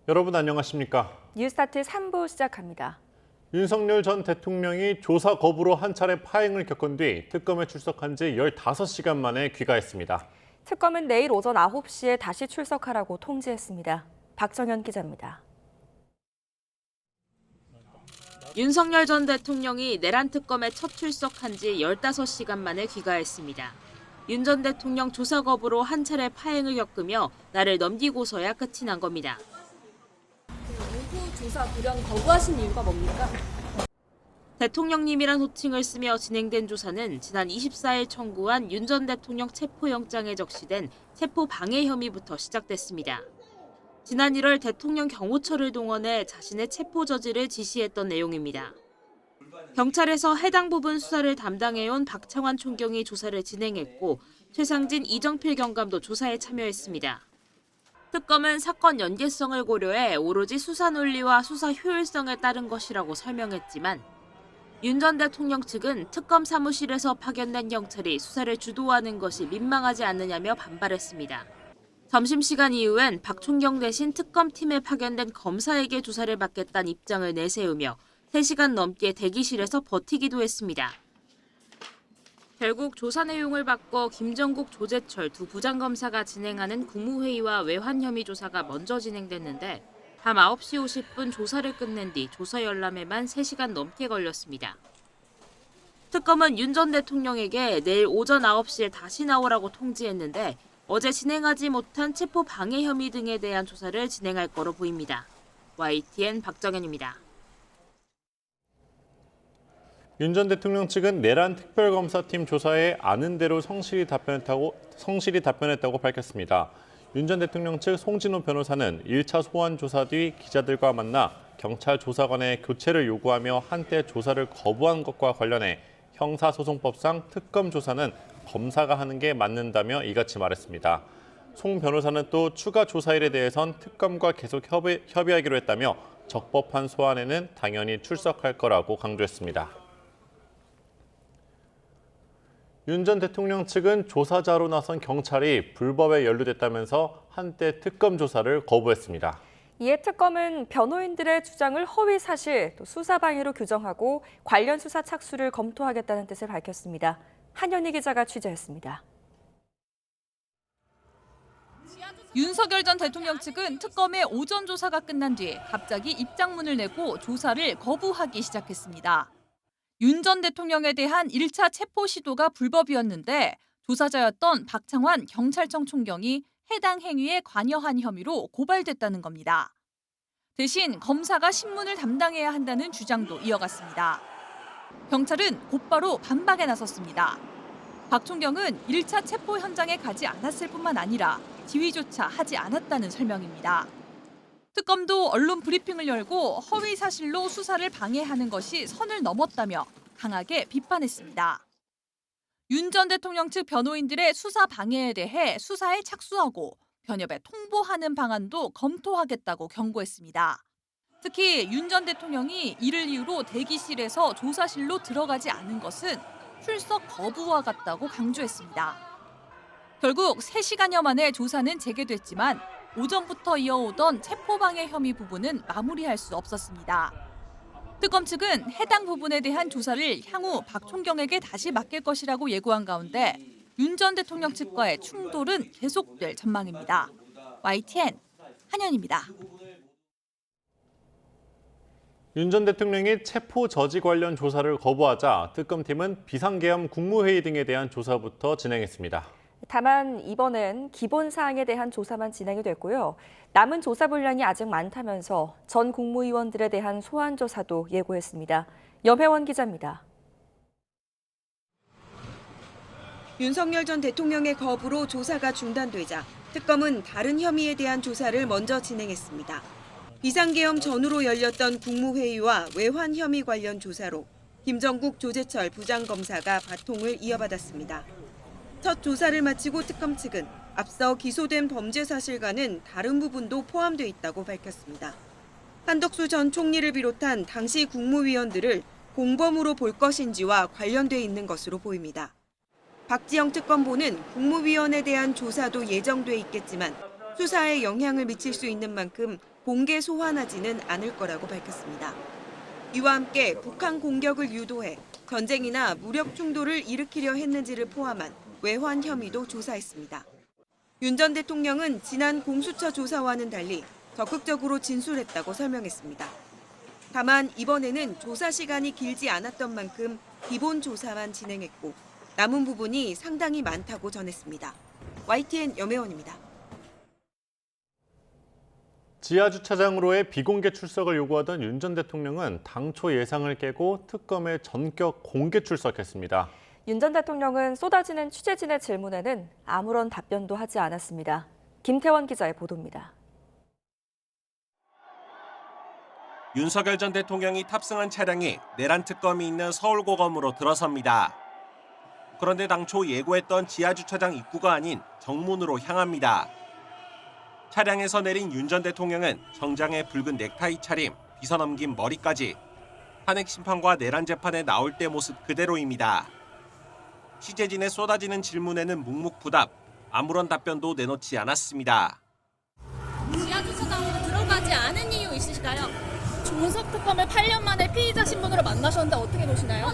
여러분 안녕하십니까? 뉴스타트 3부 시작합니다. 윤석열 전 대통령이 조사 거부로 한 차례 파행을 겪은 뒤 특검에 출석한 지 15시간 만에 귀가했습니다. 특검은 내일 오전 9시에 다시 출석하라고 통지했습니다. 박정현 기자입니다. 윤석열 전 대통령이 내란 특검에 첫 출석한 지 15시간 만에 귀가했습니다. 윤 전 대통령 조사 거부로 한 차례 파행을 겪으며 날을 넘기고서야 끝이 난 겁니다. 오후 조사 불연 거부하신 이유가 뭡니까? 대통령님이란 호칭을 쓰며 진행된 조사는 지난 24일 청구한 윤 전 대통령 체포영장에 적시된 체포 방해 혐의부터 시작됐습니다. 지난 1월 대통령 경호처를 동원해 자신의 체포 저지를 지시했던 내용입니다. 경찰에서 해당 부분 수사를 담당해온 박창환 총경이 조사를 진행했고 최상진, 이정필 경감도 조사에 참여했습니다. 특검은 사건 연계성을 고려해 오로지 수사 논리와 수사 효율성에 따른 것이라고 설명했지만 윤 전 대통령 측은 특검 사무실에서 파견된 경찰이 수사를 주도하는 것이 민망하지 않느냐며 반발했습니다. 점심시간 이후엔 박 총경 대신 특검팀에 파견된 검사에게 조사를 받겠다는 입장을 내세우며 3시간 넘게 대기실에서 버티기도 했습니다. 결국 조사 내용을 바꿔 김정국, 조재철 두 부장검사가 진행하는 국무회의와 외환 혐의 조사가 먼저 진행됐는데 밤 9시 50분 조사를 끝낸 뒤 조사 열람에만 3시간 넘게 걸렸습니다. 특검은 윤 전 대통령에게 내일 오전 9시에 다시 나오라고 통지했는데 어제 진행하지 못한 체포 방해 혐의 등에 대한 조사를 진행할 거로 보입니다. YTN 박정현입니다. 윤 전 대통령 측은 내란 특별검사팀 조사에 아는 대로 성실히 답변했다고 밝혔습니다. 윤 전 대통령 측 송진호 변호사는 1차 소환 조사 뒤 기자들과 만나 경찰 조사관의 교체를 요구하며 한때 조사를 거부한 것과 관련해 형사소송법상 특검 조사는 검사가 하는 게 맞는다며 이같이 말했습니다. 송 변호사는 또 추가 조사일에 대해선 특검과 계속 협의하기로 했다며 적법한 소환에는 당연히 출석할 거라고 강조했습니다. 윤 전 대통령 측은 조사자로 나선 경찰이 불법에 연루됐다면서 한때 특검 조사를 거부했습니다. 이에 특검은 변호인들의 주장을 허위 사실, 또 수사 방해로 규정하고 관련 수사 착수를 검토하겠다는 뜻을 밝혔습니다. 한현희 기자가 취재했습니다. 윤석열 전 대통령 측은 특검의 오전 조사가 끝난 뒤 갑자기 입장문을 내고 조사를 거부하기 시작했습니다. 윤 전 대통령에 대한 1차 체포 시도가 불법이었는데 조사자였던 박창환 경찰청 총경이 해당 행위에 관여한 혐의로 고발됐다는 겁니다. 대신 검사가 신문을 담당해야 한다는 주장도 이어갔습니다. 경찰은 곧바로 반박에 나섰습니다. 박 총경은 1차 체포 현장에 가지 않았을 뿐만 아니라 지휘조차 하지 않았다는 설명입니다. 특검도 언론 브리핑을 열고 허위 사실로 수사를 방해하는 것이 선을 넘었다며 강하게 비판했습니다. 윤 전 대통령 측 변호인들의 수사 방해에 대해 수사에 착수하고 변협에 통보하는 방안도 검토하겠다고 경고했습니다. 특히 윤 전 대통령이 이를 이유로 대기실에서 조사실로 들어가지 않은 것은 출석 거부와 같다고 강조했습니다. 결국 3시간여 만에 조사는 재개됐지만 오전부터 이어오던 체포방해 혐의 부분은 마무리할 수 없었습니다. 특검 측은 해당 부분에 대한 조사를 향후 박 총경에게 다시 맡길 것이라고 예고한 가운데 윤 전 대통령 측과의 충돌은 계속될 전망입니다. YTN 한현입니다. 윤 전 대통령이 체포 저지 관련 조사를 거부하자 특검팀은 비상계엄 국무회의 등에 대한 조사부터 진행했습니다. 다만 이번엔 기본 사항에 대한 조사만 진행이 됐고요. 남은 조사 분량이 아직 많다면서 전 국무위원들에 대한 소환 조사도 예고했습니다. 염혜원 기자입니다. 윤석열 전 대통령의 거부로 조사가 중단되자 특검은 다른 혐의에 대한 조사를 먼저 진행했습니다. 비상계엄 전후로 열렸던 국무회의와 외환 혐의 관련 조사로 김정국, 조재철 부장검사가 바통을 이어받았습니다. 첫 조사를 마치고 특검 측은 앞서 기소된 범죄 사실과는 다른 부분도 포함돼 있다고 밝혔습니다. 한덕수 전 총리를 비롯한 당시 국무위원들을 공범으로 볼 것인지와 관련돼 있는 것으로 보입니다. 박지영 특검보는 국무위원에 대한 조사도 예정돼 있겠지만 수사에 영향을 미칠 수 있는 만큼 공개 소환하지는 않을 거라고 밝혔습니다. 이와 함께 북한 공격을 유도해 전쟁이나 무력 충돌을 일으키려 했는지를 포함한 외환 혐의도 조사했습니다. 윤 전 대통령은 지난 공수처 조사와는 달리 적극적으로 진술했다고 설명했습니다. 다만 이번에는 조사 시간이 길지 않았던 만큼 기본 조사만 진행했고 남은 부분이 상당히 많다고 전했습니다. YTN 염혜원입니다. 지하주차장으로의 비공개 출석을 요구하던 윤 전 대통령은 당초 예상을 깨고 특검에 전격 공개 출석했습니다. 윤 전 대통령은 쏟아지는 취재진의 질문에는 아무런 답변도 하지 않았습니다. 김태원 기자의 보도입니다. 윤석열 전 대통령이 탑승한 차량이 내란 특검이 있는 서울고검으로 들어섭니다. 그런데 당초 예고했던 지하주차장 입구가 아닌 정문으로 향합니다. 차량에서 내린 윤 전 대통령은 정장에 붉은 넥타이 차림, 빗어넘긴 머리까지 탄핵 심판과 내란 재판에 나올 때 모습 그대로입니다. 취재진의 쏟아지는 질문에는 묵묵부답, 아무런 답변도 내놓지 않았습니다. 지하주차장으로 들어가지 않은 이유 있으실까요? 조석 특검을 8년 만에 피의자 신분으로 만나셨는데 어떻게 보시나요?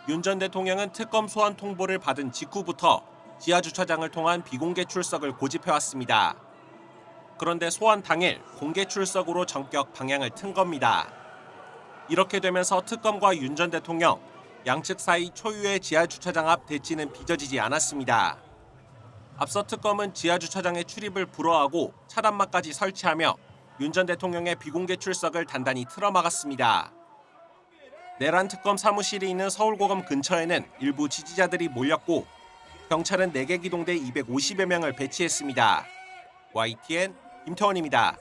윤 전 대통령은 특검 소환 통보를 받은 직후부터 지하주차장을 통한 비공개 출석을 고집해왔습니다. 그런데 소환 당일 공개 출석으로 전격 방향을 튼 겁니다. 이렇게 되면서 특검과 윤 전 대통령, 양측 사이 초유의 지하주차장 앞 대치는 빚어지지 않았습니다. 앞서 특검은 지하주차장의 출입을 불허하고 차단막까지 설치하며 윤 전 대통령의 비공개 출석을 단단히 틀어막았습니다. 내란 특검 사무실이 있는 서울고검 근처에는 일부 지지자들이 몰렸고 경찰은 4개 기동대 250여 명을 배치했습니다. YTN 김태원입니다.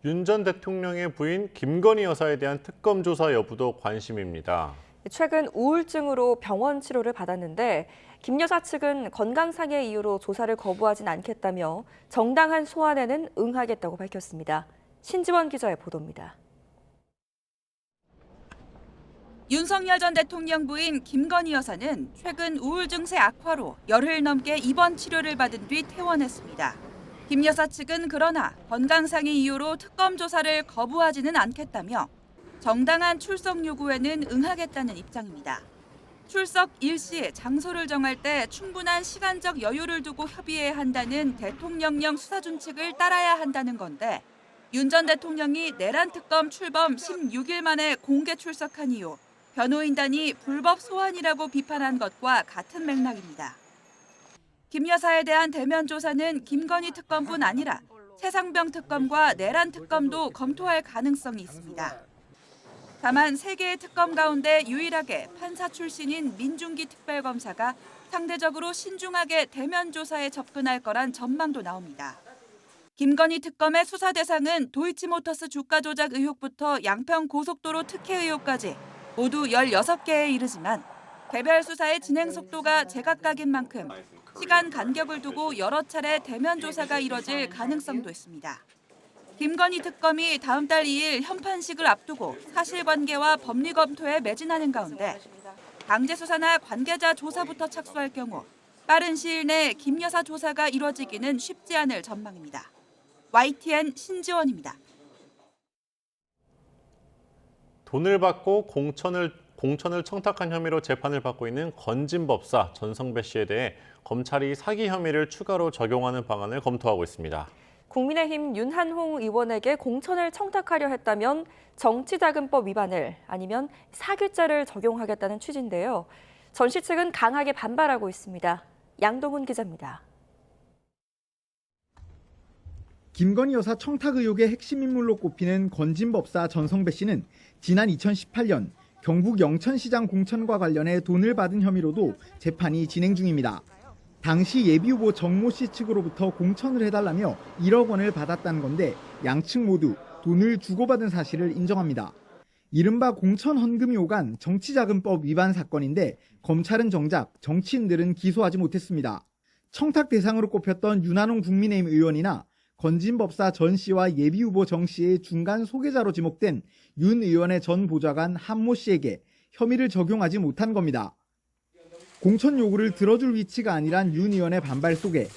윤 전 대통령의 부인 김건희 여사에 대한 특검 조사 여부도 관심입니다. 최근 우울증으로 병원 치료를 받았는데 김 여사 측은 건강상의 이유로 조사를 거부하진 않겠다며 정당한 소환에는 응하겠다고 밝혔습니다. 신지원 기자의 보도입니다. 윤석열 전 대통령 부인 김건희 여사는 최근 우울 증세 악화로 열흘 넘게 입원 치료를 받은 뒤 퇴원했습니다. 김 여사 측은 그러나 건강상의 이유로 특검 조사를 거부하지는 않겠다며 정당한 출석 요구에는 응하겠다는 입장입니다. 출석 일시, 장소를 정할 때 충분한 시간적 여유를 두고 협의해야 한다는 대통령령 수사준칙을 따라야 한다는 건데 윤 전 대통령이 내란 특검 출범 16일 만에 공개 출석한 이후 변호인단이 불법 소환이라고 비판한 것과 같은 맥락입니다. 김 여사에 대한 대면 조사는 김건희 특검뿐 아니라 최상병 특검과 내란 특검도 검토할 가능성이 있습니다. 다만 3개의 특검 가운데 유일하게 판사 출신인 민중기 특별검사가 상대적으로 신중하게 대면 조사에 접근할 거란 전망도 나옵니다. 김건희 특검의 수사 대상은 도이치모터스 주가 조작 의혹부터 양평 고속도로 특혜 의혹까지 모두 16개에 이르지만 개별 수사의 진행 속도가 제각각인 만큼 시간 간격을 두고 여러 차례 대면 조사가 이뤄질 가능성도 있습니다. 김건희 특검이 다음 달 2일 현판식을 앞두고 사실관계와 법리 검토에 매진하는 가운데 강제 수사나 관계자 조사부터 착수할 경우 빠른 시일 내 김 여사 조사가 이뤄지기는 쉽지 않을 전망입니다. YTN 신지원입니다. 돈을 받고 공천을 청탁한 혐의로 재판을 받고 있는 건진법사 전성배 씨에 대해 검찰이 사기 혐의를 추가로 적용하는 방안을 검토하고 있습니다. 국민의힘 윤한홍 의원에게 공천을 청탁하려 했다면 정치자금법 위반을 아니면 사기죄를 적용하겠다는 취지인데요. 전 씨 측은 강하게 반발하고 있습니다. 양동훈 기자입니다. 김건희 여사 청탁 의혹의 핵심 인물로 꼽히는 건진법사 전성배 씨는 지난 2018년 경북 영천시장 공천과 관련해 돈을 받은 혐의로도 재판이 진행 중입니다. 당시 예비후보 정모 씨 측으로부터 공천을 해달라며 1억 원을 받았다는 건데 양측 모두 돈을 주고받은 사실을 인정합니다. 이른바 공천 헌금이 오간 정치자금법 위반 사건인데 검찰은 정작 정치인들은 기소하지 못했습니다. 청탁 대상으로 꼽혔던 윤한홍 국민의힘 의원이나 건진법사 전 씨와 예비후보 정 씨의 중간 소개자로 지목된 윤 의원의 전 보좌관 한모 씨에게 혐의를 적용하지 못한 겁니다. 공천 요구를 들어줄 위치가 아니란 윤 의원의 반발 속에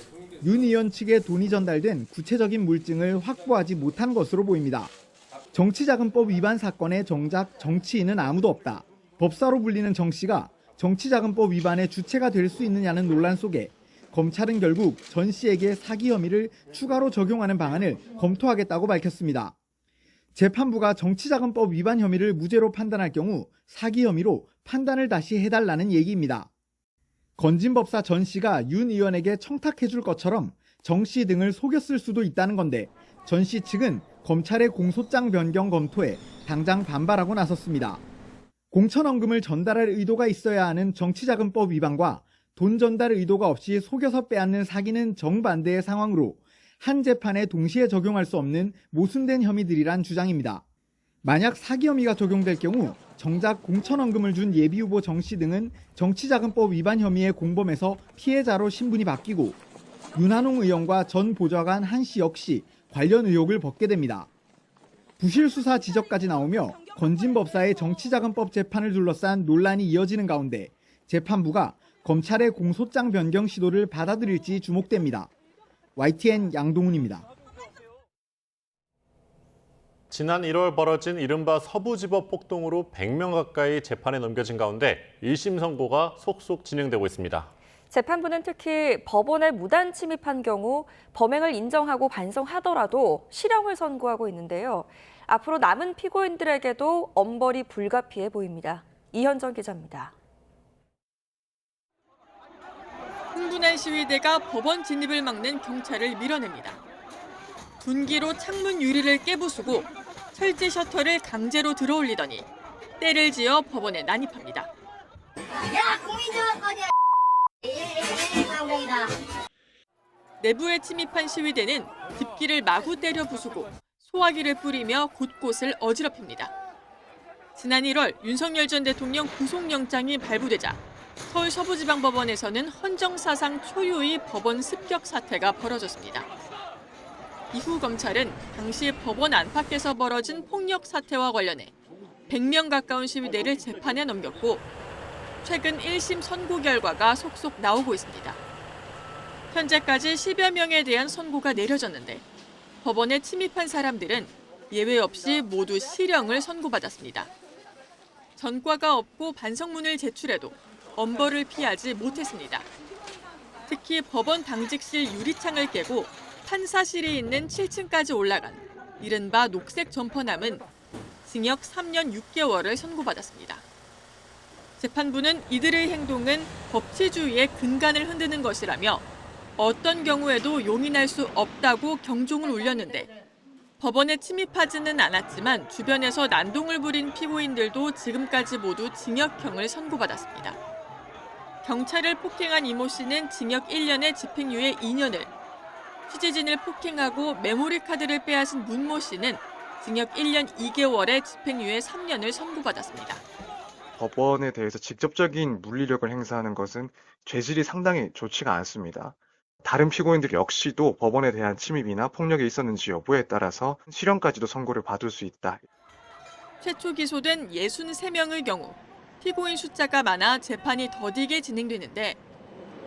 윤 의원 측에 돈이 전달된 구체적인 물증을 확보하지 못한 것으로 보입니다. 정치자금법 위반 사건에 정작 정치인은 아무도 없다. 법사로 불리는 정 씨가 정치자금법 위반의 주체가 될 수 있느냐는 논란 속에 검찰은 결국 전 씨에게 사기 혐의를 추가로 적용하는 방안을 검토하겠다고 밝혔습니다. 재판부가 정치자금법 위반 혐의를 무죄로 판단할 경우 사기 혐의로 판단을 다시 해달라는 얘기입니다. 건진법사 전 씨가 윤 의원에게 청탁해줄 것처럼 정 씨 등을 속였을 수도 있다는 건데 전 씨 측은 검찰의 공소장 변경 검토에 당장 반발하고 나섰습니다. 공천원금을 전달할 의도가 있어야 하는 정치자금법 위반과 돈 전달 의도가 없이 속여서 빼앗는 사기는 정반대의 상황으로 한 재판에 동시에 적용할 수 없는 모순된 혐의들이란 주장입니다. 만약 사기 혐의가 적용될 경우 정작 공천원금을 준 예비후보 정 씨 등은 정치자금법 위반 혐의의 공범에서 피해자로 신분이 바뀌고 윤한홍 의원과 전 보좌관 한 씨 역시 관련 의혹을 벗게 됩니다. 부실 수사 지적까지 나오며 건진법사의 정치자금법 재판을 둘러싼 논란이 이어지는 가운데 재판부가 검찰의 공소장 변경 시도를 받아들일지 주목됩니다. YTN 양동훈입니다. 지난 1월 벌어진 이른바 서부지법 폭동으로 100명 가까이 재판에 넘겨진 가운데 1심 선고가 속속 진행되고 있습니다. 재판부는 특히 법원에 무단 침입한 경우 범행을 인정하고 반성하더라도 실형을 선고하고 있는데요. 앞으로 남은 피고인들에게도 엄벌이 불가피해 보입니다. 이현정 기자입니다. 흥분한 시위대가 법원 진입을 막는 경찰을 밀어냅니다. 둔기로 창문 유리를 깨부수고 철제 셔터를 강제로 들어올리더니 때를 지어 법원에 난입합니다. 야, 국민정권이야. 내부에 침입한 시위대는 뒷길을 마구 때려 부수고 소화기를 뿌리며 곳곳을 어지럽힙니다. 지난 1월 윤석열 전 대통령 구속영장이 발부되자 서울 서부지방법원에서는 헌정사상 초유의 법원 습격 사태가 벌어졌습니다. 이후 검찰은 당시 법원 안팎에서 벌어진 폭력 사태와 관련해 100명 가까운 시위대를 재판에 넘겼고 최근 1심 선고 결과가 속속 나오고 있습니다. 현재까지 10여 명에 대한 선고가 내려졌는데 법원에 침입한 사람들은 예외 없이 모두 실형을 선고받았습니다. 전과가 없고 반성문을 제출해도 엄벌을 피하지 못했습니다. 특히 법원 당직실 유리창을 깨고 판사실이 있는 7층까지 올라간 이른바 녹색 점퍼남은 징역 3년 6개월을 선고받았습니다. 재판부는 이들의 행동은 법치주의의 근간을 흔드는 것이라며 어떤 경우에도 용인할 수 없다고 경종을 울렸는데 법원에 침입하지는 않았지만 주변에서 난동을 부린 피고인들도 지금까지 모두 징역형을 선고받았습니다. 경찰을 폭행한 이모 씨는 징역 1년에 집행유예 2년을, 취재진을 폭행하고 메모리 카드를 빼앗은 문모 씨는 징역 1년 2개월에 집행유예 3년을 선고받았습니다. 법원에 대해서 직접적인 물리력을 행사하는 것은 죄질이 상당히 좋지가 않습니다. 다른 피고인들 역시도 법원에 대한 침입이나 폭력이 있었는지 여부에 따라서 실형까지도 선고를 받을 수 있다. 최초 기소된 63명의 경우 피고인 숫자가 많아 재판이 더디게 진행되는데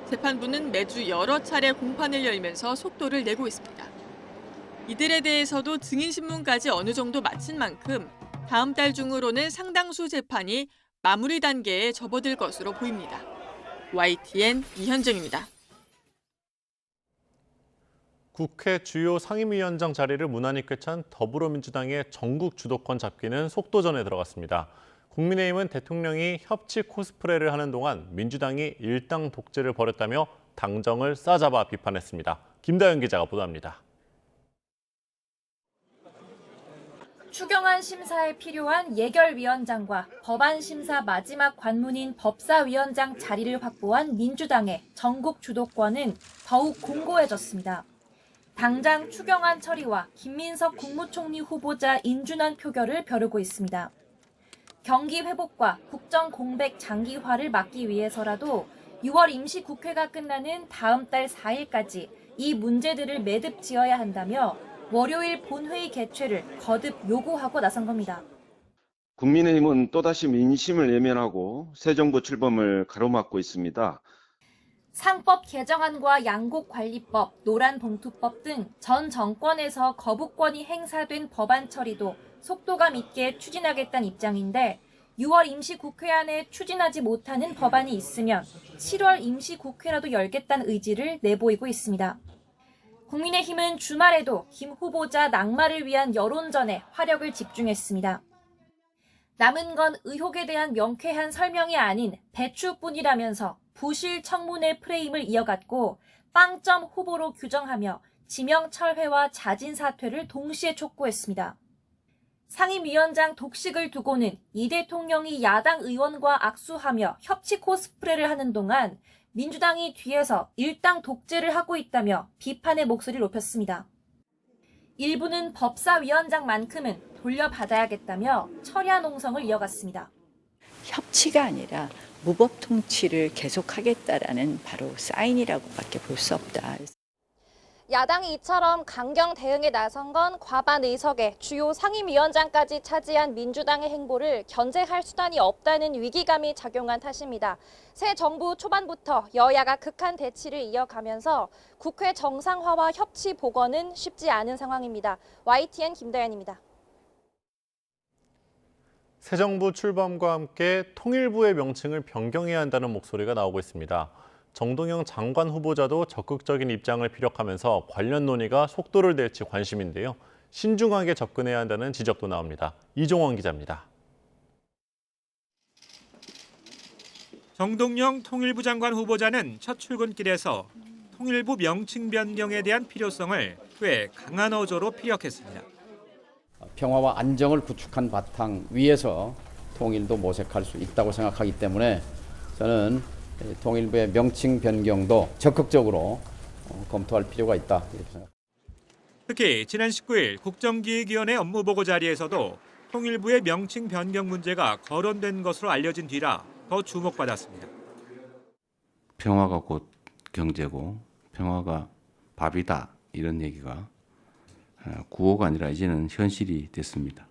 재판부는 매주 여러 차례 공판을 열면서 속도를 내고 있습니다. 이들에 대해서도 증인신문까지 어느 정도 마친 만큼 다음 달 중으로는 상당수 재판이 마무리 단계에 접어들 것으로 보입니다. YTN 이현정입니다. 국회 주요 상임위원장 자리를 무난히 꿰찬 더불어민주당의 전국 주도권 잡기는 속도전에 들어갔습니다. 국민의힘은 대통령이 협치 코스프레를 하는 동안 민주당이 일당 독재를 벌였다며 당정을 싸잡아 비판했습니다. 김다연 기자가 보도합니다. 추경안 심사에 필요한 예결위원장과 법안 심사 마지막 관문인 법사위원장 자리를 확보한 민주당의 전국 주도권은 더욱 공고해졌습니다. 당장 추경안 처리와 김민석 국무총리 후보자 인준안 표결을 벼르고 있습니다. 경기 회복과 국정 공백 장기화를 막기 위해서라도 6월 임시국회가 끝나는 다음 달 4일까지 이 문제들을 매듭 지어야 한다며 월요일 본회의 개최를 거듭 요구하고 나선 겁니다. 국민의힘은 또다시 민심을 외면하고 새 정부 출범을 가로막고 있습니다. 상법 개정안과 양곡관리법, 노란봉투법 등 전 정권에서 거부권이 행사된 법안 처리도 속도감 있게 추진하겠다는 입장인데 6월 임시국회안에 추진하지 못하는 법안이 있으면 7월 임시국회라도 열겠다는 의지를 내보이고 있습니다. 국민의힘은 주말에도 김 후보자 낙마를 위한 여론전에 화력을 집중했습니다. 남은 건 의혹에 대한 명쾌한 설명이 아닌 배추뿐이라면서 부실 청문회 프레임을 이어갔고 빵점 후보로 규정하며 지명 철회와 자진 사퇴를 동시에 촉구했습니다. 상임위원장 독식을 두고는 이 대통령이 야당 의원과 악수하며 협치 코스프레를 하는 동안 민주당이 뒤에서 일당 독재를 하고 있다며 비판의 목소리를 높였습니다. 일부는 법사위원장만큼은 돌려받아야겠다며 철야 농성을 이어갔습니다. 협치가 아니라 무법 통치를 계속하겠다라는 바로 사인이라고밖에 볼 수 없다. 야당이 이처럼 강경 대응에 나선 건 과반 의석에 주요 상임위원장까지 차지한 민주당의 행보를 견제할 수단이 없다는 위기감이 작용한 탓입니다. 새 정부 초반부터 여야가 극한 대치를 이어가면서 국회 정상화와 협치 복원은 쉽지 않은 상황입니다. YTN 김다연입니다. 새 정부 출범과 함께 통일부의 명칭을 변경해야 한다는 목소리가 나오고 있습니다. 정동영 장관 후보자도 적극적인 입장을 피력하면서 관련 논의가 속도를 낼지 관심인데요. 신중하게 접근해야 한다는 지적도 나옵니다. 이종원 기자입니다. 정동영 통일부 장관 후보자는 첫 출근길에서 통일부 명칭 변경에 대한 필요성을 꽤 강한 어조로 피력했습니다. 평화와 안정을 구축한 바탕 위에서 통일도 모색할 수 있다고 생각하기 때문에 저는 통일부의 명칭 변경도 적극적으로 검토할 필요가 있다 이렇게 생각합니다. 특히 지난 19일 국정기획위원회 업무보고 자리에서도 통일부의 명칭 변경 문제가 거론된 것으로 알려진 뒤라 더 주목받았습니다. 평화가 곧 경제고 평화가 밥이다 이런 얘기가 구호가 아니라 이제는 현실이 됐습니다.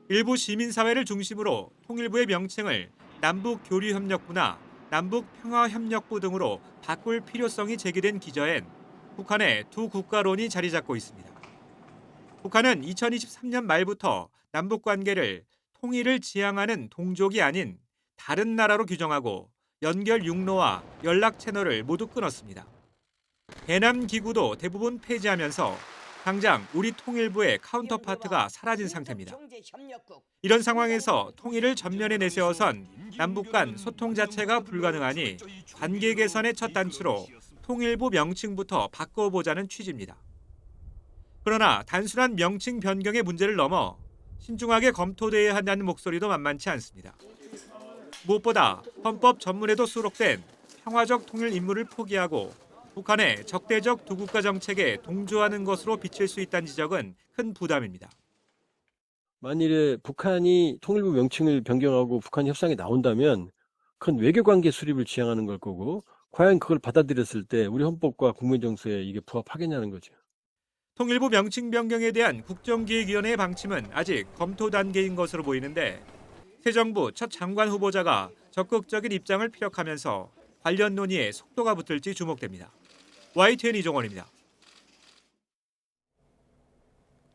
일부 시민사회를 중심으로 통일부의 명칭을 남북교류협력부나 남북평화협력부 등으로 바꿀 필요성이 제기된 기저엔 북한의 두 국가론이 자리 잡고 있습니다. 북한은 2023년 말부터 남북관계를 통일을 지향하는 동족이 아닌 다른 나라로 규정하고 연결 육로와 연락 채널을 모두 끊었습니다. 대남 기구도 대부분 폐지하면서 당장 우리 통일부의 카운터파트가 사라진 상태입니다. 이런 상황에서 통일을 전면에 내세워선 남북 간 소통 자체가 불가능하니 관계 개선의 첫 단추로 통일부 명칭부터 바꿔보자는 취지입니다. 그러나 단순한 명칭 변경의 문제를 넘어 신중하게 검토돼야 한다는 목소리도 만만치 않습니다. 무엇보다 헌법 전문에도 수록된 평화적 통일 임무를 포기하고 북한의 적대적 두 국가 정책에 동조하는 것으로 비칠 수 있다는 지적은 큰 부담입니다. 만일에 북한이 통일부 명칭을 변경하고 북한 협상에 나온다면 그건 외교관계 수립을 지향하는 걸 거고 과연 그걸 받아들였을 때 우리 헌법과 국민 정서에 이게 부합하겠냐는 거죠. 통일부 명칭 변경에 대한 국정기획위원회의 방침은 아직 검토 단계인 것으로 보이는데 새 정부 첫 장관 후보자가 적극적인 입장을 피력하면서 관련 논의에 속도가 붙을지 주목됩니다. YTN 이종원입니다.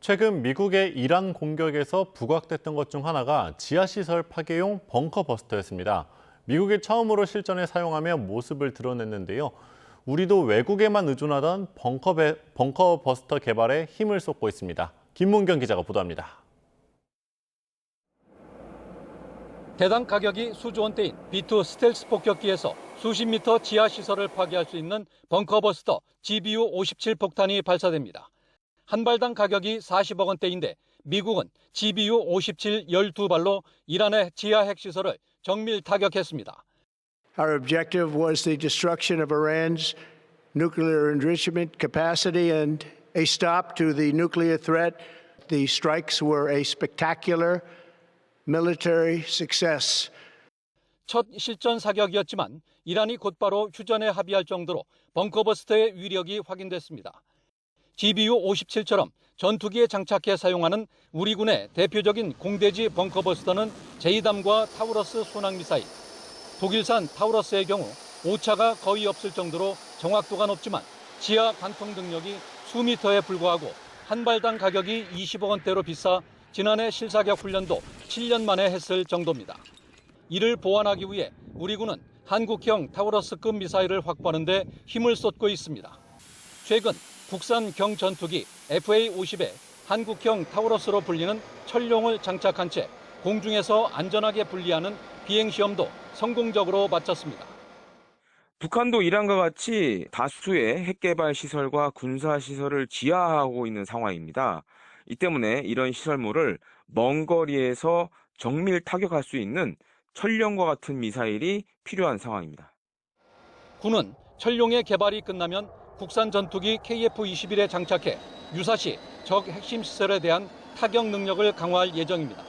최근 미국의 이란 공격에서 부각됐던 것 중 하나가 지하시설 파괴용 벙커버스터였습니다. 미국이 처음으로 실전에 사용하며 모습을 드러냈는데요. 우리도 외국에만 의존하던 벙커버스터 개발에 힘을 쏟고 있습니다. 김문경 기자가 보도합니다. 대당 가격이 수조 원대인 B2 스텔스 폭격기에서 수십 미터 지하 시설을 파괴할 수 있는 벙커버스터 GBU-57 폭탄이 발사됩니다. 한 발당 가격이 40억 원대인데 미국은 GBU-57 12발로 이란의 지하 핵시설을 정밀 타격했습니다. Our objective was the destruction of Iran's nuclear enrichment capacity and a stop to the nuclear threat. The strikes were a spectacular military success. 첫 실전 사격이었지만 이란이 곧바로 휴전에 합의할 정도로 벙커버스터의 위력이 확인됐습니다. GBU-57처럼 전투기에 장착해 사용하는 우리 군의 대표적인 공대지 벙커버스터는 제이담과 타우러스 순항미사일, 독일산 타우러스의 경우 오차가 거의 없을 정도로 정확도가 높지만 지하 관통 능력이 수미터에 불과하고 한 발당 가격이 20억 원대로 비싸 지난해 실사격 훈련도 7년 만에 했을 정도입니다. 이를 보완하기 위해 우리 군은 한국형 타우러스급 미사일을 확보하는 데 힘을 쏟고 있습니다. 최근 국산 경전투기 FA-50에 한국형 타우러스로 불리는 철룡을 장착한 채 공중에서 안전하게 분리하는 비행시험도 성공적으로 마쳤습니다. 북한도 이란과 같이 다수의 핵개발 시설과 군사 시설을 지하하고 있는 상황입니다. 이 때문에 이런 시설물을 먼 거리에서 정밀 타격할 수 있는 철룡과 같은 미사일이 필요한 상황입니다. 군은 철룡의 개발이 끝나면 국산 전투기 KF-21에 장착해 유사시 적 핵심 시설에 대한 타격 능력을 강화할 예정입니다.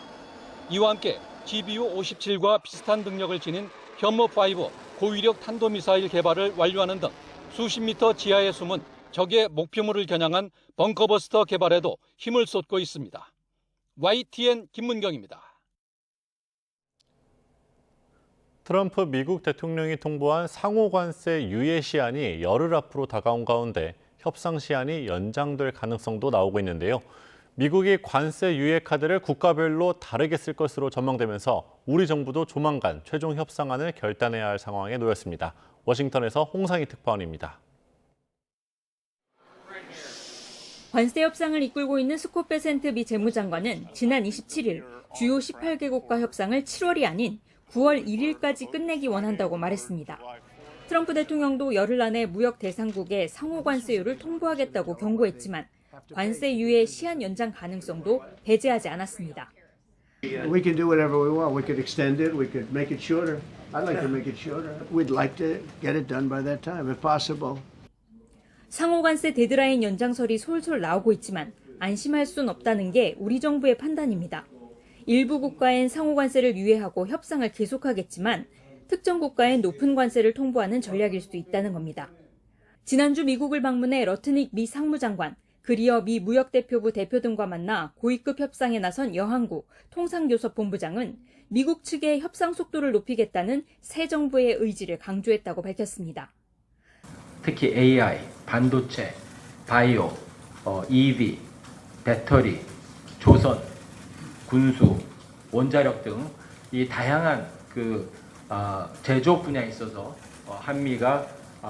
이와 함께 GBU-57과 비슷한 능력을 지닌 현무5 고위력 탄도미사일 개발을 완료하는 등 수십 미터 지하에 숨은 적의 목표물을 겨냥한 벙커버스터 개발에도 힘을 쏟고 있습니다. YTN 김문경입니다. 트럼프 미국 대통령이 통보한 상호관세 유예 시한이 열흘 앞으로 다가온 가운데 협상 시한이 연장될 가능성도 나오고 있는데요. 미국이 관세 유예 카드를 국가별로 다르게 쓸 것으로 전망되면서 우리 정부도 조만간 최종 협상안을 결단해야 할 상황에 놓였습니다. 워싱턴에서 홍상희 특파원입니다. 관세 협상을 이끌고 있는 스콧 베센트 미 재무장관은 지난 27일 주요 18개국과 협상을 7월이 아닌 9월 1일까지 끝내기 원한다고 말했습니다. 트럼프 대통령도 열흘 안에 무역 대상국에 상호 관세율을 통보하겠다고 경고했지만 관세 유예 시한 연장 가능성도 배제하지 않았습니다. We can do whatever we want. We could extend it. We could make it shorter. I'd like to make it shorter. We'd like to get it done by that time, if possible. 상호 관세 데드라인 연장설이 솔솔 나오고 있지만 안심할 순 없다는 게 우리 정부의 판단입니다. 일부 국가엔 상호 관세를 유예하고 협상을 계속하겠지만 특정 국가엔 높은 관세를 통보하는 전략일 수도 있다는 겁니다. 지난주 미국을 방문해 러트닉 미 상무장관, 그리어 미 무역대표부 대표 등과 만나 고위급 협상에 나선 여항구 통상교섭본부장은 미국 측의 협상 속도를 높이겠다는 새 정부의 의지를 강조했다고 밝혔습니다. 특히 AI, 반도체, 바이오, EV, 배터리, 조선, 군수, 원자력 등 이 다양한 제조 분야에 있어서 한미가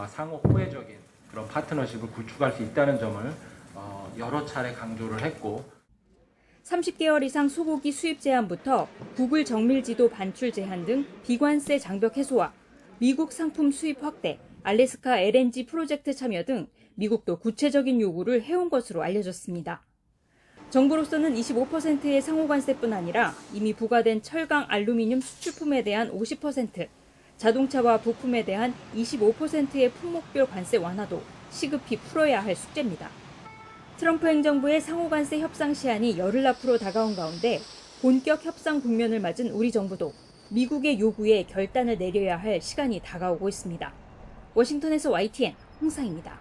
상호 호혜적인 그런 파트너십을 구축할 수 있다는 점을 여러 차례 강조를 했고 30개월 이상 소고기 수입 제한부터 구글 정밀지도 반출 제한 등 비관세 장벽 해소와 미국 상품 수입 확대, 알래스카 LNG 프로젝트 참여 등 미국도 구체적인 요구를 해온 것으로 알려졌습니다. 정부로서는 25%의 상호관세뿐 아니라 이미 부과된 철강, 알루미늄 수출품에 대한 50%, 자동차와 부품에 대한 25%의 품목별 관세 완화도 시급히 풀어야 할 숙제입니다. 트럼프 행정부의 상호관세 협상 시한이 열흘 앞으로 다가온 가운데 본격 협상 국면을 맞은 우리 정부도 미국의 요구에 결단을 내려야 할 시간이 다가오고 있습니다. 워싱턴에서 YTN 홍상입니다.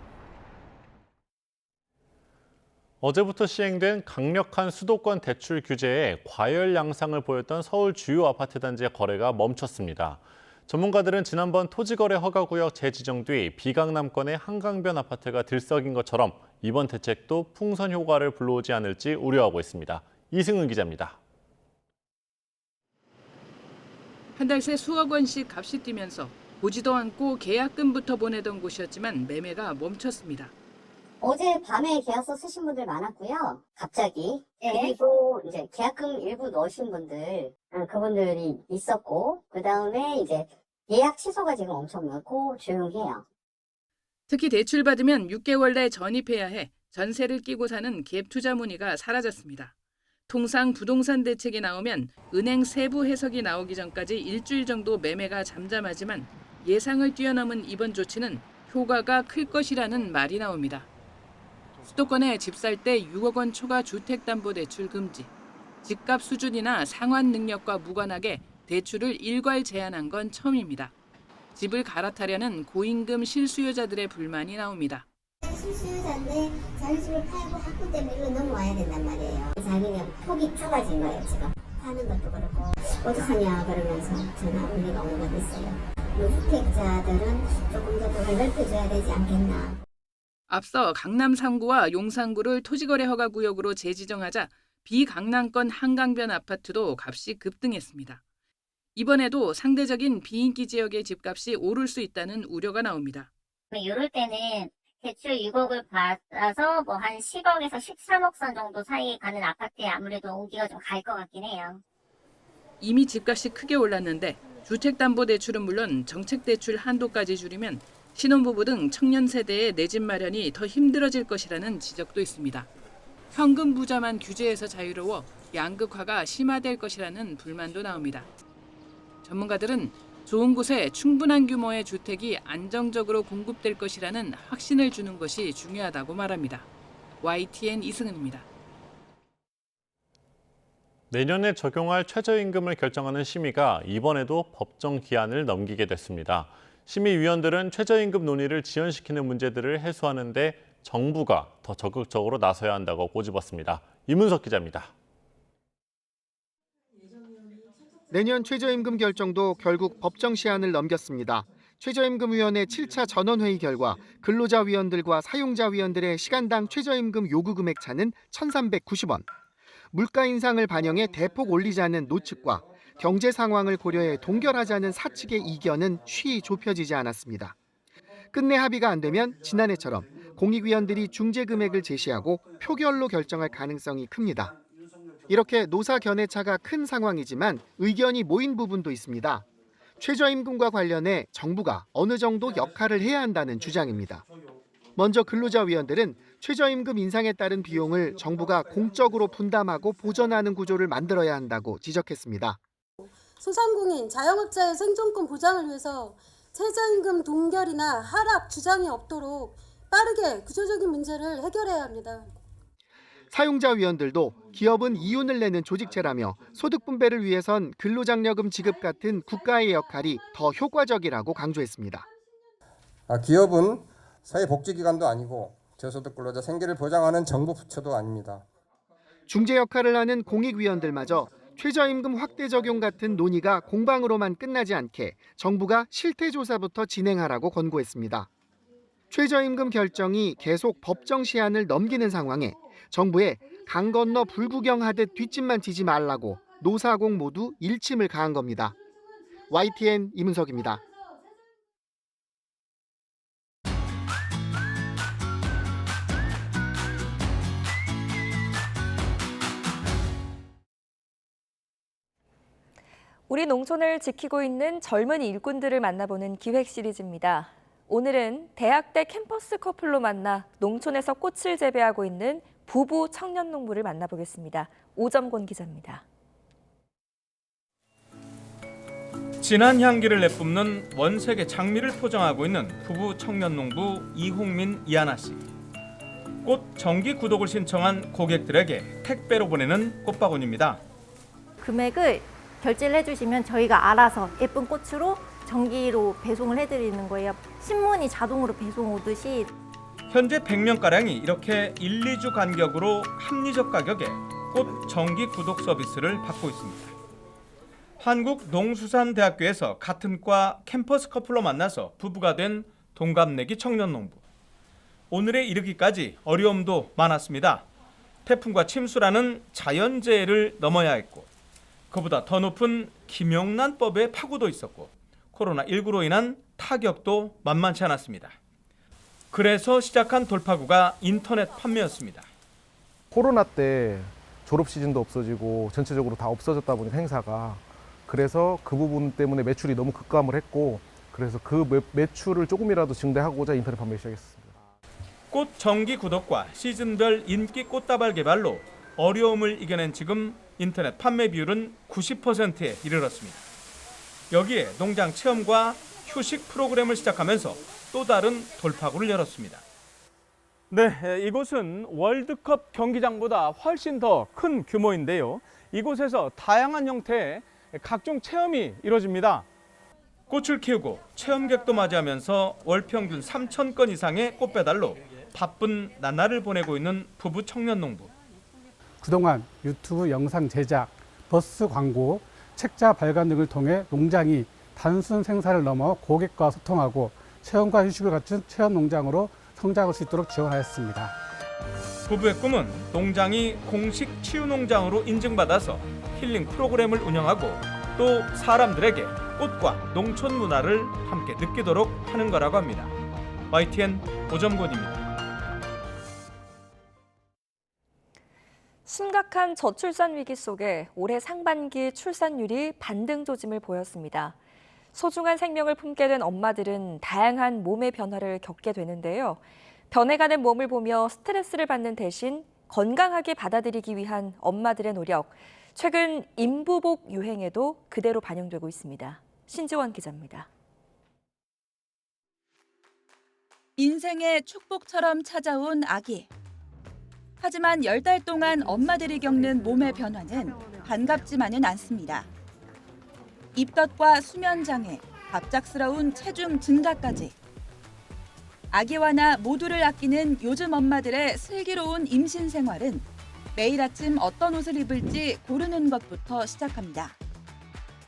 어제부터 시행된 강력한 수도권 대출 규제에 과열 양상을 보였던 서울 주요 아파트 단지의 거래가 멈췄습니다. 전문가들은 지난번 토지거래 허가구역 재지정 뒤 비강남권의 한강변 아파트가 들썩인 것처럼 이번 대책도 풍선 효과를 불러오지 않을지 우려하고 있습니다. 이승은 기자입니다. 한 달 새 수억 원씩 값이 뛰면서 보지도 않고 계약금부터 보내던 곳이었지만 매매가 멈췄습니다. 어제 밤에 계약서 쓰신 분들 많았고요. 갑자기. 그리고 이제 계약금 일부 넣으신 분들, 그분들이 있었고, 그 다음에 이제 예약 취소가 지금 엄청 많고 조용해요. 특히 대출 받으면 6개월 내 전입해야 해 전세를 끼고 사는 갭 투자 문의가 사라졌습니다. 통상 부동산 대책이 나오면 은행 세부 해석이 나오기 전까지 일주일 정도 매매가 잠잠하지만 예상을 뛰어넘은 이번 조치는 효과가 클 것이라는 말이 나옵니다. 수도권에 집 살 때 6억 원 초과 주택담보대출 금지, 집값 수준이나 상환 능력과 무관하게 대출을 일괄 제한한 건 처음입니다. 집을 갈아타려는 고임금 실수요자들의 불만이 나옵니다. 실수요자인데 자기 집을 팔고 학군 때문에 일로 넘어와야 된단 말이에요. 자기는 폭이 좁아진 거예요, 지금. 파는 것도 그렇고 어떡하냐 그러면서 전화 문의가 오는 거 있어요. 무주택자들은 조금 더 돈을 넓혀줘야 되지 않겠나. 앞서 강남 3구와 용산구를 토지거래 허가 구역으로 재지정하자 비강남권 한강변 아파트도 값이 급등했습니다. 이번에도 상대적인 비인기 지역의 집값이 오를 수 있다는 우려가 나옵니다. 이럴 때는 대출 6억을 받아서 뭐 한 10억에서 13억 선 정도 사이에 가는 아파트에 아무래도 온기가 좀 갈 것 같긴 해요. 이미 집값이 크게 올랐는데 주택담보대출은 물론 정책대출 한도까지 줄이면 신혼부부 등 청년 세대의 내 집 마련이 더 힘들어질 것이라는 지적도 있습니다. 현금 부자만 규제에서 자유로워 양극화가 심화될 것이라는 불만도 나옵니다. 전문가들은 좋은 곳에 충분한 규모의 주택이 안정적으로 공급될 것이라는 확신을 주는 것이 중요하다고 말합니다. YTN 이승은입니다. 내년에 적용할 최저임금을 결정하는 심의가 이번에도 법정 기한을 넘기게 됐습니다. 심의위원들은 최저임금 논의를 지연시키는 문제들을 해소하는 데 정부가 더 적극적으로 나서야 한다고 꼬집었습니다. 이문석 기자입니다. 내년 최저임금 결정도 결국 법정 시한을 넘겼습니다. 최저임금위원회 7차 전원회의 결과 근로자위원들과 사용자위원들의 시간당 최저임금 요구 금액 차는 1,390원. 물가 인상을 반영해 대폭 올리자는 노측과 경제 상황을 고려해 동결하자는 사측의 이견은 쉬이 좁혀지지 않았습니다. 끝내 합의가 안 되면 지난해처럼 공익위원들이 중재 금액을 제시하고 표결로 결정할 가능성이 큽니다. 이렇게 노사 견해차가 큰 상황이지만 의견이 모인 부분도 있습니다. 최저임금과 관련해 정부가 어느 정도 역할을 해야 한다는 주장입니다. 먼저 근로자위원들은 최저임금 인상에 따른 비용을 정부가 공적으로 분담하고 보전하는 구조를 만들어야 한다고 지적했습니다. 소상공인, 자영업자의 생존권 보장을 위해서 최저임금 동결이나 하락 주장이 없도록 빠르게 구조적인 문제를 해결해야 합니다. 사용자위원들도 기업은 이윤을 내는 조직체라며 소득 분배를 위해선 근로장려금 지급 같은 국가의 역할이 더 효과적이라고 강조했습니다. 기업은 사회복지기관도 아니고 저소득 근로자 생계를 보장하는 정부 부처도 아닙니다. 중재 역할을 하는 공익위원들마저 최저임금 확대 적용 같은 논의가 공방으로만 끝나지 않게 정부가 실태조사부터 진행하라고 권고했습니다. 최저임금 결정이 계속 법정 시한을 넘기는 상황에 정부에 강 건너 불구경하듯 뒷짐만 지지 말라고 노사공 모두 일침을 가한 겁니다. YTN 이문석입니다. 우리 농촌을 지키고 있는 젊은 일꾼들을 만나보는 기획 시리즈입니다. 오늘은 대학대 캠퍼스 커플로 만나 농촌에서 꽃을 재배하고 있는 부부 청년 농부를 만나보겠습니다. 오점곤 기자입니다. 진한 향기를 내뿜는 원색의 장미를 포장하고 있는 부부 청년 농부 이홍민, 이하나 씨. 꽃 정기 구독을 신청한 고객들에게 택배로 보내는 꽃바구니입니다. 금액을 결제를 해주시면 저희가 알아서 예쁜 꽃으로 정기로 배송을 해드리는 거예요. 신문이 자동으로 배송 오듯이. 현재 100명가량이 이렇게 1, 2주 간격으로 합리적 가격에 꽃 정기 구독 서비스를 받고 있습니다. 한국농수산대학교에서 같은 과 캠퍼스 커플로 만나서 부부가 된 동갑내기 청년 농부. 오늘에 이르기까지 어려움도 많았습니다. 태풍과 침수라는 자연재해를 넘어야 했고, 그보다 더 높은 김영란법의 파고도 있었고, 코로나19로 인한 타격도 만만치 않았습니다. 그래서 시작한 돌파구가 인터넷 판매였습니다. 코로나 때 졸업 시즌도 없어지고 전체적으로 다 없어졌다 보니 행사가, 그래서 그 부분 때문에 매출이 너무 급감을 했고, 그래서 그 매출을 조금이라도 증대하고자 인터넷 판매를 시작했습니다. 꽃 정기 구독과 시즌별 인기 꽃다발 개발로 어려움을 이겨낸 지금 인터넷 판매 비율은 90%에 이르렀습니다. 여기에 농장 체험과 휴식 프로그램을 시작하면서 또 다른 돌파구를 열었습니다. 네, 이곳은 월드컵 경기장보다 훨씬 더 큰 규모인데요. 이곳에서 다양한 형태의 각종 체험이 이루어집니다. 꽃을 키우고 체험객도 맞이하면서 월 평균 3,000건 이상의 꽃 배달로 바쁜 나날을 보내고 있는 부부 청년 농부. 그동안 유튜브 영상 제작, 버스 광고, 책자 발간 등을 통해 농장이 단순 생산을 넘어 고객과 소통하고 체험과 휴식을 갖춘 체험 농장으로 성장할 수 있도록 지원하였습니다. 부부의 꿈은 농장이 공식 치유 농장으로 인증받아서 힐링 프로그램을 운영하고 또 사람들에게 꽃과 농촌 문화를 함께 느끼도록 하는 거라고 합니다. YTN 오정곤입니다. 심각한 저출산 위기 속에 올해 상반기 출산율이 반등 조짐을 보였습니다. 소중한 생명을 품게 된 엄마들은 다양한 몸의 변화를 겪게 되는데요. 변해가는 몸을 보며 스트레스를 받는 대신 건강하게 받아들이기 위한 엄마들의 노력, 최근 임부복 유행에도 그대로 반영되고 있습니다. 신지원 기자입니다. 인생의 축복처럼 찾아온 아기. 하지만 10달 동안 엄마들이 겪는 몸의 변화는 반갑지만은 않습니다. 입덧과 수면장애, 갑작스러운 체중 증가까지. 아기와 나 모두를 아끼는 요즘 엄마들의 슬기로운 임신 생활은 매일 아침 어떤 옷을 입을지 고르는 것부터 시작합니다.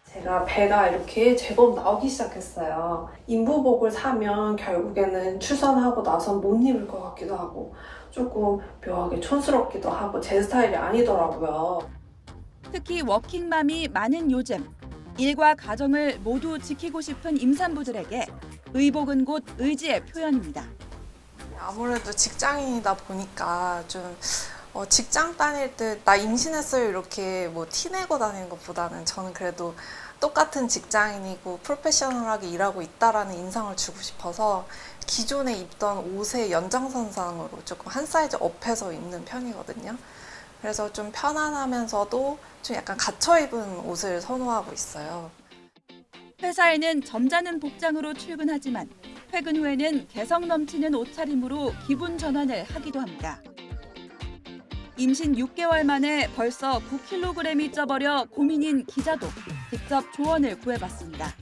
제가 배가 이렇게 제법 나오기 시작했어요. 임부복을 사면 결국에는 출산하고 나선 못 입을 것 같기도 하고 조금 묘하게 촌스럽기도 하고 제 스타일이 아니더라고요. 특히 워킹맘이 많은 요즘, 일과 가정을 모두 지키고 싶은 임산부들에게 의복은 곧 의지의 표현입니다. 아무래도 직장인이다 보니까 좀 직장 다닐 때 나 임신했어요 이렇게 뭐 티내고 다니는 것보다는 저는 그래도 똑같은 직장인이고 프로페셔널하게 일하고 있다라는 인상을 주고 싶어서 기존에 입던 옷의 연장선상으로 조금 한 사이즈 업해서 입는 편이거든요. 그래서 좀 편안하면서도 좀 약간 갇혀 입은 옷을 선호하고 있어요. 회사에는 점잖은 복장으로 출근하지만 퇴근 후에는 개성 넘치는 옷차림으로 기분 전환을 하기도 합니다. 임신 6개월 만에 벌써 9kg이 쪄버려 고민인 기자도 직접 조언을 구해봤습니다.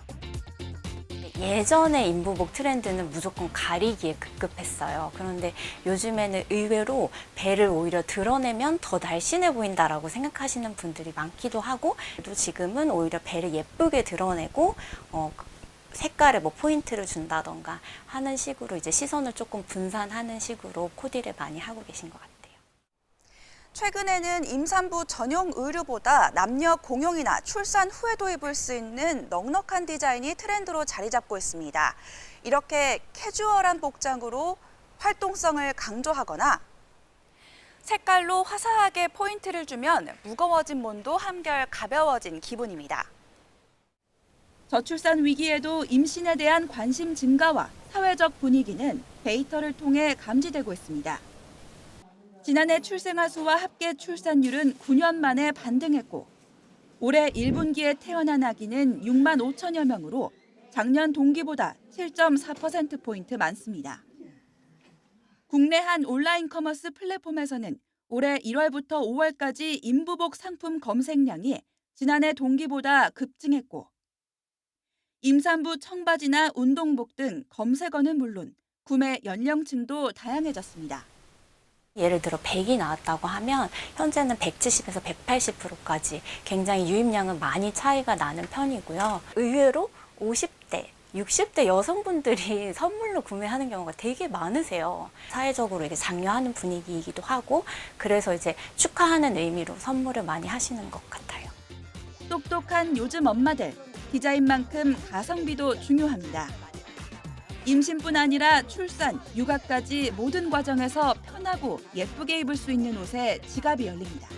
예전의 임부복 트렌드는 무조건 가리기에 급급했어요. 그런데 요즘에는 의외로 배를 오히려 드러내면 더 날씬해 보인다라고 생각하시는 분들이 많기도 하고, 또 지금은 오히려 배를 예쁘게 드러내고 색깔에 뭐 포인트를 준다던가 하는 식으로 이제 시선을 조금 분산하는 식으로 코디를 많이 하고 계신 것 같아요. 최근에는 임산부 전용 의류보다 남녀 공용이나 출산 후에도 입을 수 있는 넉넉한 디자인이 트렌드로 자리 잡고 있습니다. 이렇게 캐주얼한 복장으로 활동성을 강조하거나 색깔로 화사하게 포인트를 주면 무거워진 몸도 한결 가벼워진 기분입니다. 저출산 위기에도 임신에 대한 관심 증가와 사회적 분위기는 데이터를 통해 감지되고 있습니다. 지난해 출생아 수와 합계 출산율은 9년 만에 반등했고, 올해 1분기에 태어난 아기는 6만 5천여 명으로 작년 동기보다 7.4%포인트 많습니다. 국내 한 온라인 커머스 플랫폼에서는 올해 1월부터 5월까지 임부복 상품 검색량이 지난해 동기보다 급증했고, 임산부 청바지나 운동복 등 검색어는 물론 구매 연령층도 다양해졌습니다. 예를 들어 100이 나왔다고 하면 현재는 170에서 180%까지 굉장히 유입량은 많이 차이가 나는 편이고요. 의외로 50대, 60대 여성분들이 선물로 구매하는 경우가 되게 많으세요. 사회적으로 이게 장려하는 분위기이기도 하고, 그래서 이제 축하하는 의미로 선물을 많이 하시는 것 같아요. 똑똑한 요즘 엄마들, 디자인 만큼 가성비도 중요합니다. 임신뿐 아니라 출산, 육아까지 모든 과정에서 편하고 예쁘게 입을 수 있는 옷에 지갑이 열립니다.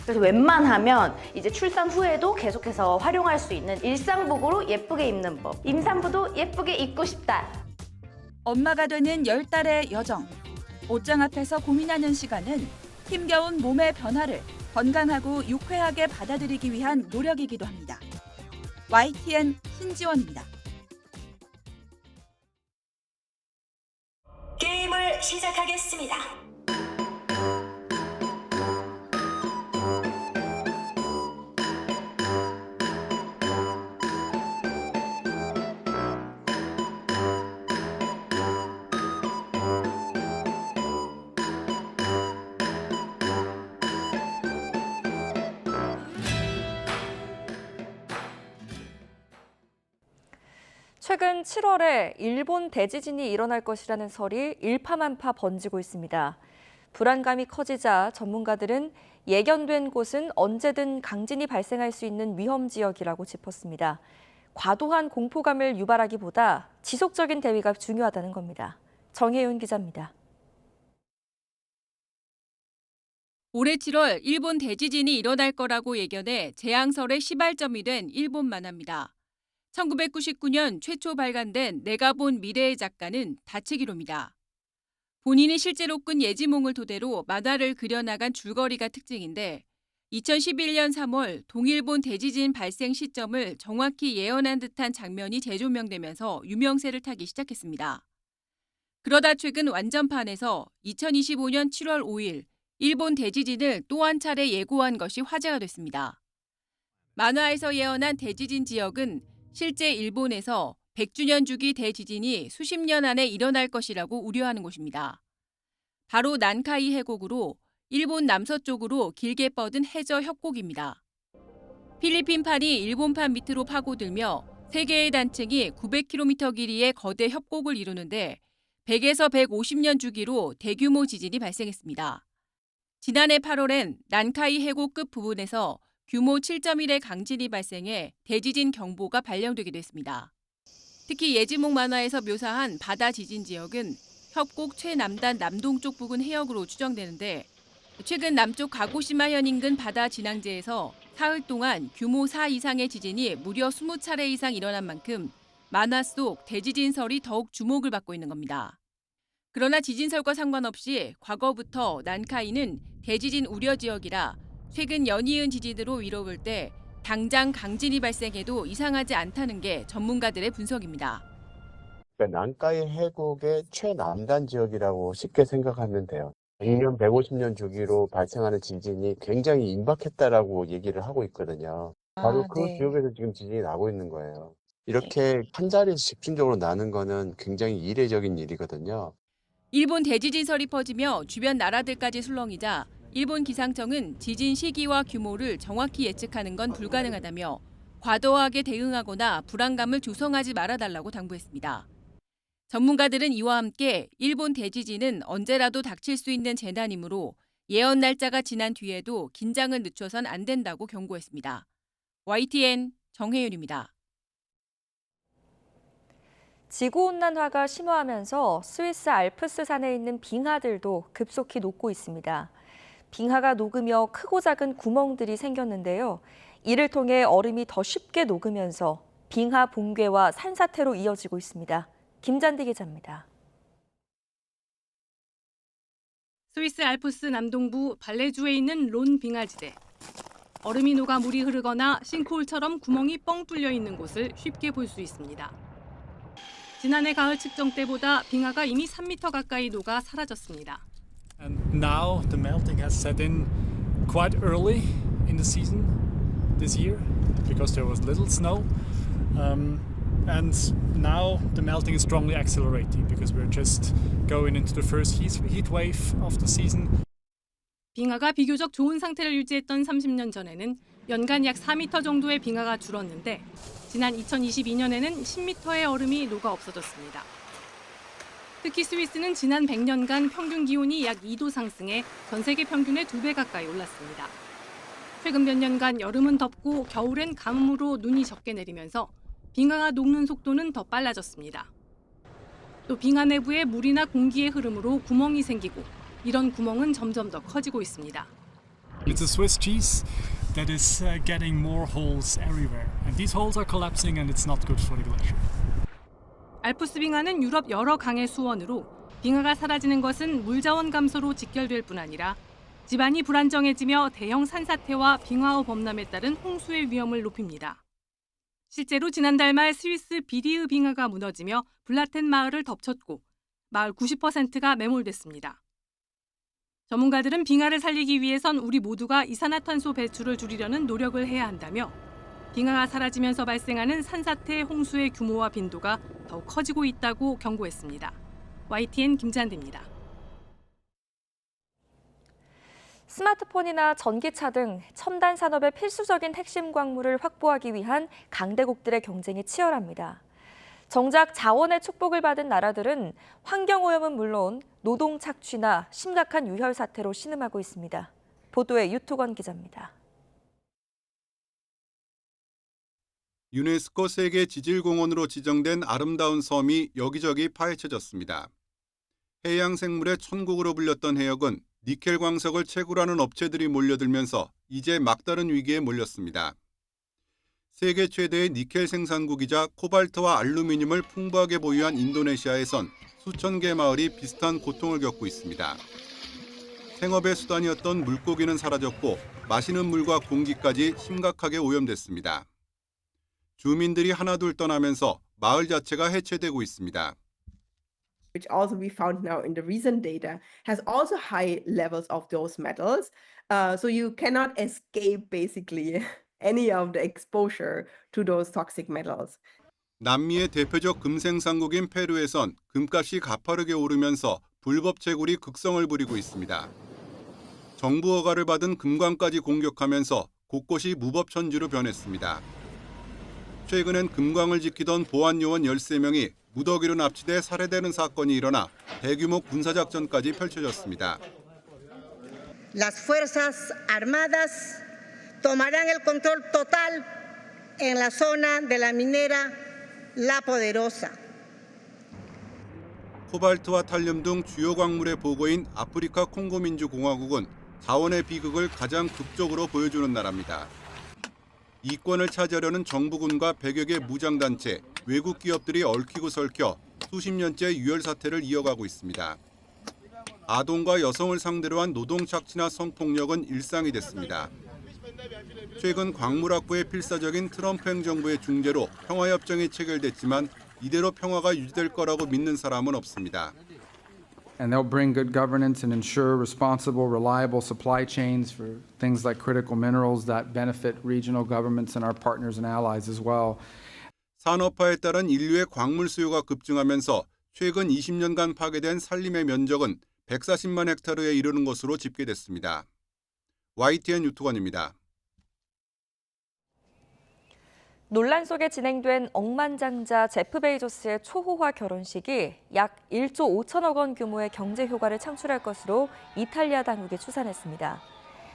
그래서 웬만하면 이제 출산 후에도 계속해서 활용할 수 있는 일상복으로 예쁘게 입는 법. 임산부도 예쁘게 입고 싶다. 엄마가 되는 10달의 여정. 옷장 앞에서 고민하는 시간은 힘겨운 몸의 변화를 건강하고 유쾌하게 받아들이기 위한 노력이기도 합니다. YTN 신지원입니다. 게임을 시작하겠습니다. 최근 7월에 일본 대지진이 일어날 것이라는 설이 일파만파 번지고 있습니다. 불안감이 커지자 전문가들은 예견된 곳은 언제든 강진이 발생할 수 있는 위험 지역이라고 짚었습니다. 과도한 공포감을 유발하기보다 지속적인 대비가 중요하다는 겁니다. 정혜윤 기자입니다. 올해 7월 일본 대지진이 일어날 거라고 예견해 재앙설의 시발점이 된 일본 만화입니다. 1999년 최초 발간된 내가 본 미래의 작가는 다치기로입니다. 본인이 실제로 끈 예지몽을 토대로 만화를 그려나간 줄거리가 특징인데 2011년 3월 동일본 대지진 발생 시점을 정확히 예언한 듯한 장면이 재조명되면서 유명세를 타기 시작했습니다. 그러다 최근 완전판에서 2025년 7월 5일 일본 대지진을 또 한 차례 예고한 것이 화제가 됐습니다. 만화에서 예언한 대지진 지역은 실제 일본에서 100주년 주기 대지진이 수십 년 안에 일어날 것이라고 우려하는 곳입니다. 바로 난카이 해곡으로 일본 남서쪽으로 길게 뻗은 해저 협곡입니다. 필리핀판이 일본판 밑으로 파고들며 3개의 단층이 900km 길이의 거대 협곡을 이루는데 100에서 150년 주기로 대규모 지진이 발생했습니다. 지난해 8월엔 난카이 해곡 끝 부분에서 규모 7.1의 강진이 발생해 대지진 경보가 발령되기도 했습니다. 특히 예지몽 만화에서 묘사한 바다 지진 지역은 협곡 최남단 남동쪽 부근 해역으로 추정되는데 최근 남쪽 가고시마현 인근 바다 진앙지에서 사흘 동안 규모 4 이상의 지진이 무려 20차례 이상 일어난 만큼 만화 속 대지진설이 더욱 주목을 받고 있는 겁니다. 그러나 지진설과 상관없이 과거부터 난카이는 대지진 우려 지역이라 최근 연이은 지진으로 위로볼 때 당장 강진이 발생해도 이상하지 않다는 게 전문가들의 분석입니다. 난카이 해곡의 최남단 지역이라고 쉽게 생각하면 돼요. 100년, 150년 주기로 발생하는 지진이 굉장히 임박했다라고 얘기를 하고 있거든요. 바로 그 지역에서 지금 지진이 나고 있는 거예요. 이렇게 한 자리에서 집중적으로 나는 거는 굉장히 이례적인 일이거든요. 일본 대지진설이 퍼지며 주변 나라들까지 술렁이자 일본 기상청은 지진 시기와 규모를 정확히 예측하는 건 불가능하다며 과도하게 대응하거나 불안감을 조성하지 말아달라고 당부했습니다. 전문가들은 이와 함께 일본 대지진은 언제라도 닥칠 수 있는 재난이므로 예언 날짜가 지난 뒤에도 긴장을 늦춰선 안 된다고 경고했습니다. YTN 정혜윤입니다. 지구온난화가 심화하면서 스위스 알프스 산에 있는 빙하들도 급속히 녹고 있습니다. 빙하가 녹으며 크고 작은 구멍들이 생겼는데요. 이를 통해 얼음이 더 쉽게 녹으면서 빙하 붕괴와 산사태로 이어지고 있습니다. 김잔디 기자입니다. 스위스 알프스 남동부 발레주에 있는 론 빙하지대. 얼음이 녹아 물이 흐르거나 싱크홀처럼 구멍이 뻥 뚫려 있는 곳을 쉽게 볼 수 있습니다. 지난해 가을 측정 때보다 빙하가 이미 3m 가까이 녹아 사라졌습니다. And now the melting has set in quite early in the season this year because there was little snow. And now the melting is strongly accelerating because we're just going into the first heat wave of the season. 빙하가 비교적 좋은 상태를 유지했던 30년 전에는 연간 약 4m 정도의 빙하가 줄었는데 지난 2022년에는 10m의 얼음이 녹아 없어졌습니다. 특히 스위스는 지난 100년간 평균 기온이 약 2도 상승해 전 세계 평균의 2배 가까이 올랐습니다. 최근 몇 년간 여름은 덥고 겨울엔 가뭄으로 눈이 적게 내리면서 빙하가 녹는 속도는 더 빨라졌습니다. 또 빙하 내부에 물이나 공기의 흐름으로 구멍이 생기고 이런 구멍은 점점 더 커지고 있습니다. It's a Swiss cheese that is getting more holes everywhere. And these holes are collapsing and it's not good for the glacier. 알프스 빙하는 유럽 여러 강의 수원으로 빙하가 사라지는 것은 물자원 감소로 직결될 뿐 아니라 지반이 불안정해지며 대형 산사태와 빙하호 범람에 따른 홍수의 위험을 높입니다. 실제로 지난달 말 스위스 비리흐 빙하가 무너지며 블라텐 마을을 덮쳤고 마을 90%가 매몰됐습니다. 전문가들은 빙하를 살리기 위해선 우리 모두가 이산화탄소 배출을 줄이려는 노력을 해야 한다며 빙하가 사라지면서 발생하는 산사태 홍수의 규모와 빈도가 더 커지고 있다고 경고했습니다. YTN 김잔디입니다. 스마트폰이나 전기차 등 첨단 산업의 필수적인 핵심 광물을 확보하기 위한 강대국들의 경쟁이 치열합니다. 정작 자원의 축복을 받은 나라들은 환경오염은 물론 노동 착취나 심각한 유혈 사태로 신음하고 있습니다. 보도에 유토건 기자입니다. 유네스코 세계 지질공원으로 지정된 아름다운 섬이 여기저기 파헤쳐졌습니다. 해양 생물의 천국으로 불렸던 해역은 니켈 광석을 채굴하는 업체들이 몰려들면서 이제 막다른 위기에 몰렸습니다. 세계 최대의 니켈 생산국이자 코발트와 알루미늄을 풍부하게 보유한 인도네시아에선 수천 개 마을이 비슷한 고통을 겪고 있습니다. 생업의 수단이었던 물고기는 사라졌고 마시는 물과 공기까지 심각하게 오염됐습니다. 주민들이 하나둘 떠나면서 마을 자체가 해체되고 있습니다. Which also we found now in the recent data has also high levels of those metals. So you cannot escape basically any of the exposure to those toxic metals. 남미의 대표적 금 생산국인 페루에선 금값이 가파르게 오르면서 불법 채굴이 극성을 부리고 있습니다. 정부 허가를 받은 금광까지 공격하면서 곳곳이 무법천지로 변했습니다. 최근엔 금광을 지키던 보안요원 13명이 무더기로 납치돼 살해되는 사건이 일어나 대규모 군사작전까지 펼쳐졌습니다. Las fuerzas armadas tomarán el control total en la zona de la minera La Poderosa. 코발트와 탈륨 등 주요 광물의 보고인 아프리카 콩고 민주공화국은 자원의 비극을 가장 극적으로 보여주는 나라입니다. 이권을 차지하려는 정부군과 100여 개 무장단체, 외국 기업들이 얽히고 설켜 수십 년째 유혈 사태를 이어가고 있습니다. 아동과 여성을 상대로 한 노동 착취나 성폭력은 일상이 됐습니다. 최근 광물확보의 필사적인 트럼프 행정부의 중재로 평화협정이 체결됐지만 이대로 평화가 유지될 거라고 믿는 사람은 없습니다. And they'll bring good governance and ensure responsible, reliable supply chains for things like critical minerals that benefit regional governments and our partners and allies as well. 산업화에 따른 인류의 광물 수요가 급증하면서 최근 20년간 파괴된 산림의 면적은 140만 헥타르에 이르는 것으로 집계됐습니다. YTN 유토건입니다. 논란 속에 진행된 억만장자 제프 베이조스의 초호화 결혼식이 약 1조 5천억 원 규모의 경제 효과를 창출할 것으로 이탈리아 당국이 추산했습니다.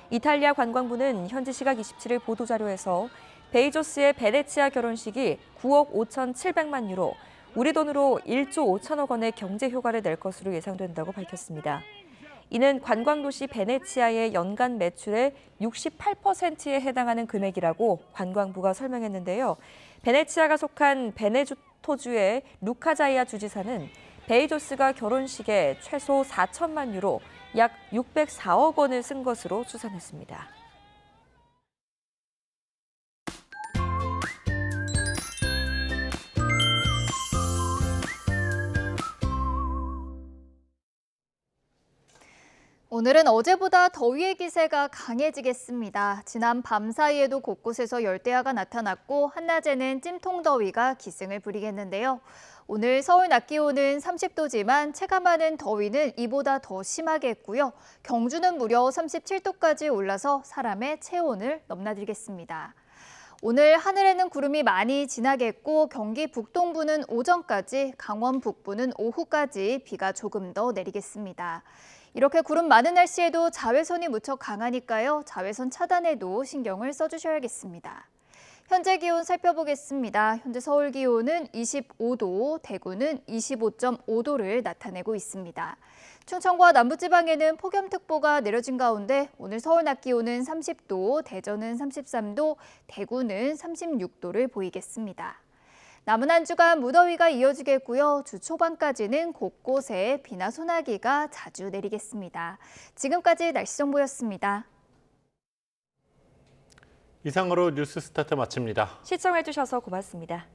이탈리아 관광부는 현지 시각 27일 보도자료에서 베이조스의 베네치아 결혼식이 9억 5,700만 유로, 우리 돈으로 1조 5천억 원의 경제 효과를 낼 것으로 예상된다고 밝혔습니다. 이는 관광도시 베네치아의 연간 매출의 68%에 해당하는 금액이라고 관광부가 설명했는데요. 베네치아가 속한 베네토주의 루카자이아 주지사는 베이조스가 결혼식에 최소 4천만 유로, 약 604억 원을 쓴 것으로 추산했습니다. 오늘은 어제보다 더위의 기세가 강해지겠습니다. 지난 밤 사이에도 곳곳에서 열대야가 나타났고 한낮에는 찜통더위가 기승을 부리겠는데요. 오늘 서울 낮 기온은 30도지만 체감하는 더위는 이보다 더 심하겠고요. 경주는 무려 37도까지 올라서 사람의 체온을 넘나들겠습니다. 오늘 하늘에는 구름이 많이 지나겠고 경기 북동부는 오전까지, 강원 북부는 오후까지 비가 조금 더 내리겠습니다. 이렇게 구름 많은 날씨에도 자외선이 무척 강하니까요. 자외선 차단에도 신경을 써주셔야겠습니다. 현재 기온 살펴보겠습니다. 현재 서울 기온은 25도, 대구는 25.5도를 나타내고 있습니다. 충청과 남부지방에는 폭염특보가 내려진 가운데 오늘 서울 낮 기온은 30도, 대전은 33도, 대구는 36도를 보이겠습니다. 남은 한 주간 무더위가 이어지겠고요. 주 초반까지는 곳곳에 비나 소나기가 자주 내리겠습니다. 지금까지 날씨 정보였습니다. 이상으로 뉴스 스타트 마칩니다. 시청해주셔서 고맙습니다.